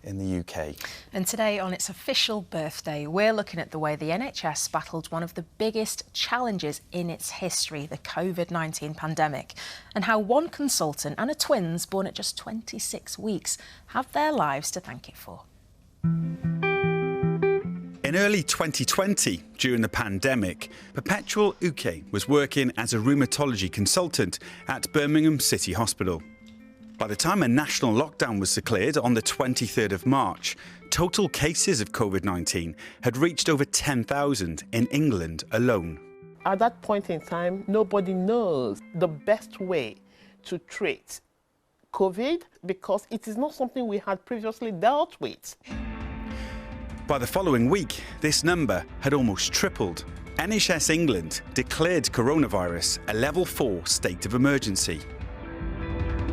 in the UK. And today, on its official birthday, we're looking at the way the NHS battled one of the biggest challenges in its history, the COVID-19 pandemic, and how one consultant and her twins, born at just 26 weeks, have their lives to thank it for. In early 2020, during the pandemic, Perpetual Uke was working as a rheumatology consultant at Birmingham City Hospital. By the time a national lockdown was declared on the 23rd of March, total cases of COVID-19 had reached over 10,000 in England alone. At that point in time, nobody knows the best way to treat COVID because it is not something we had previously dealt with. By the following week, this number had almost tripled. NHS England declared coronavirus a level 4 state of emergency.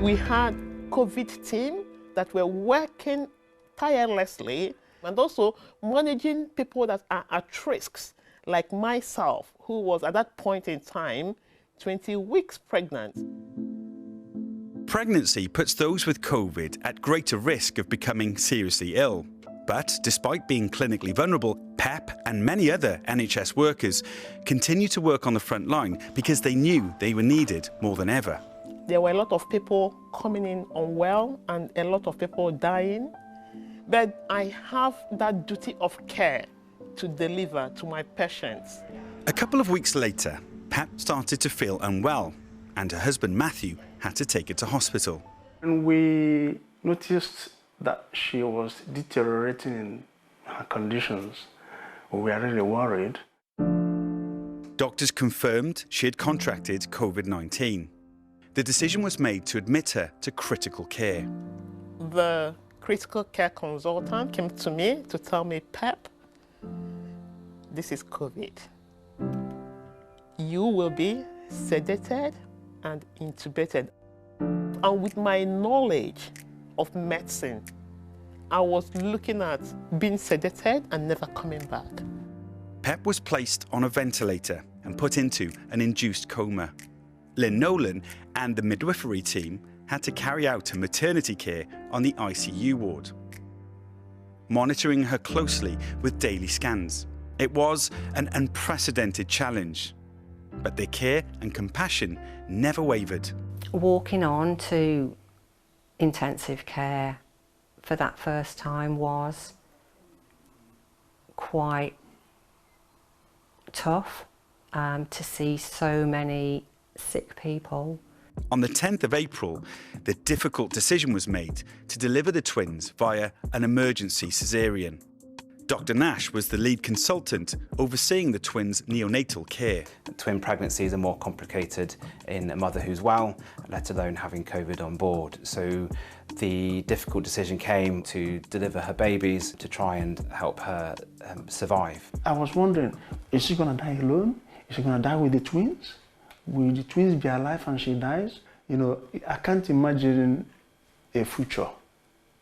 We had COVID team that were working tirelessly and also managing people that are at risks, like myself, who was at that point in time 20 weeks pregnant. Pregnancy puts those with COVID at greater risk of becoming seriously ill. But despite being clinically vulnerable, Pep and many other NHS workers continue to work on the front line because they knew they were needed more than ever. There were a lot of people coming in unwell and a lot of people dying. But I have that duty of care to deliver to my patients. A couple of weeks later, Pep started to feel unwell and her husband Matthew had to take her to hospital. And we noticed that she was deteriorating in her conditions. We were really worried. Doctors confirmed she had contracted COVID-19. The decision was made to admit her to critical care. The critical care consultant came to me to tell me, Pep, this is COVID. You will be sedated and intubated. And with my knowledge of medicine, I was looking at being sedated and never coming back. Pep was placed on a ventilator and put into an induced coma. Lynn Nolan and the midwifery team had to carry out her maternity care on the ICU ward, monitoring her closely with daily scans. It was an unprecedented challenge, but their care and compassion never wavered. Walking on to intensive care for that first time was quite tough to see so many sick people. On the 10th of April, the difficult decision was made to deliver the twins via an emergency caesarean. Dr. Nash was the lead consultant overseeing the twins' neonatal care. Twin pregnancies are more complicated in a mother who's well, let alone having COVID on board. So the difficult decision came to deliver her babies to try and help her survive. I was wondering, is she going to die alone? Is she going to die with the twins? Will the twins be alive and she dies? You know, I can't imagine a future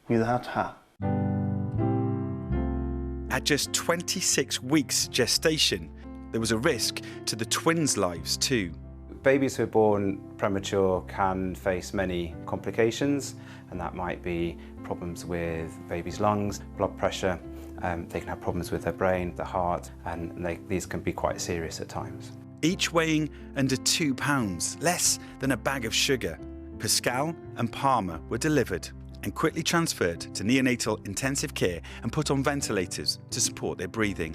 without her. At just 26 weeks gestation, there was a risk to the twins' lives too. Babies who are born premature can face many complications, and that might be problems with baby's lungs, blood pressure. They can have problems with their brain, the heart, and these can be quite serious at times. Each weighing under 2 pounds, less than a bag of sugar, Pascal and Palmer were delivered and quickly transferred to neonatal intensive care and put on ventilators to support their breathing.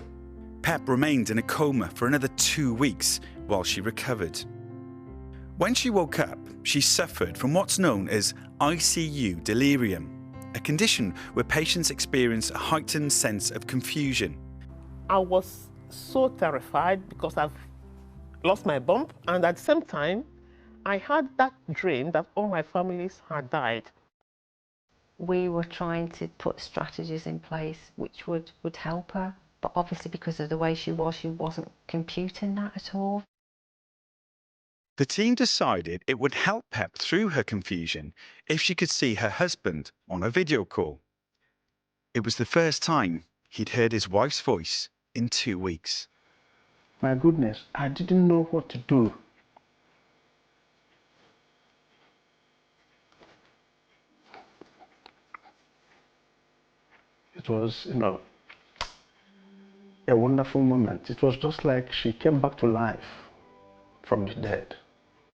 Pep remained in a coma for another 2 weeks while she recovered. When she woke up, she suffered from what's known as ICU delirium, a condition where patients experience a heightened sense of confusion. I was so terrified because I've lost my bump, and at the same time, I had that dream that all my families had died. We were trying to put strategies in place which would help her, but obviously because of the way she wasn't computing that at all. The team decided it would help Pep through her confusion if she could see her husband on a video call. It was the first time he'd heard his wife's voice in 2 weeks. My goodness, I didn't know what to do. It was, a wonderful moment. It was just like she came back to life from the dead.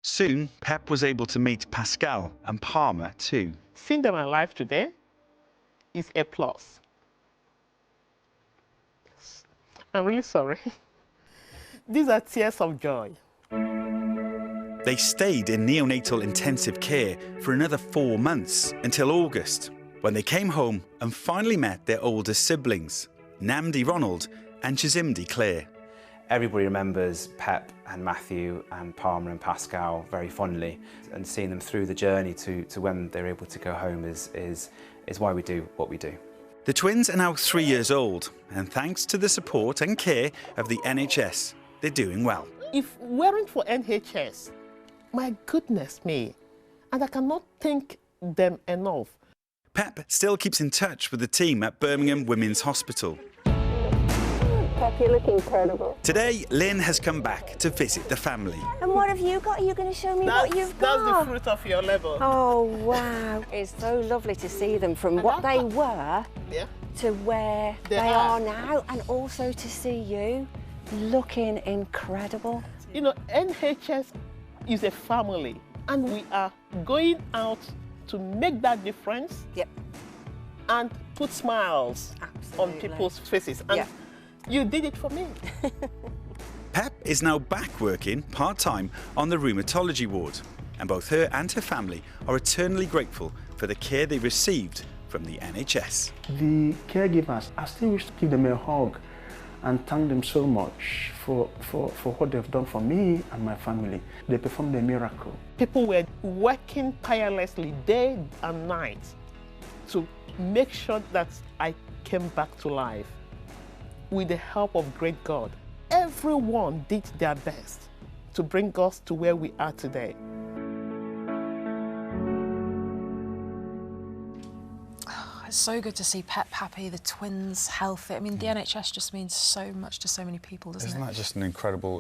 Soon, Pep was able to meet Pascal and Palmer too. Seeing them alive today is a plus. I'm really sorry. These are tears of joy. They stayed in neonatal intensive care for another 4 months until August, when they came home and finally met their older siblings, Namdi Ronald and Chizimdi Claire. Everybody remembers Pep and Matthew and Palmer and Pascal very fondly, and seeing them through the journey to when they're able to go home is why we do what we do. The twins are now 3 years old, and thanks to the support and care of the NHS, they're doing well. If it weren't for NHS, my goodness me, and I cannot thank them enough. Pep still keeps in touch with the team at Birmingham Women's Hospital. Pep, you look incredible. Today, Lynn has come back to visit the family. And what have you got? Are you going to show me what you've got? That's the fruit of your labor. Oh, wow. It's so lovely to see them from what they were to where they are now, and also to see you looking incredible. NHS is a family, and we are going out to make that difference and put smiles on people's faces. And you did it for me. Pep is now back working part-time on the rheumatology ward, and both her and her family are eternally grateful for the care they received from the NHS. The caregivers, I still wish to give them a hug and thank them so much for what they've done for me and my family. They performed a miracle. People were working tirelessly day and night to make sure that I came back to life. With the help of great God, everyone did their best to bring us to where we are today. It's so good to see Pep happy, the twins healthy. I mean, the NHS just means so much to so many people, doesn't it? Isn't that just an incredible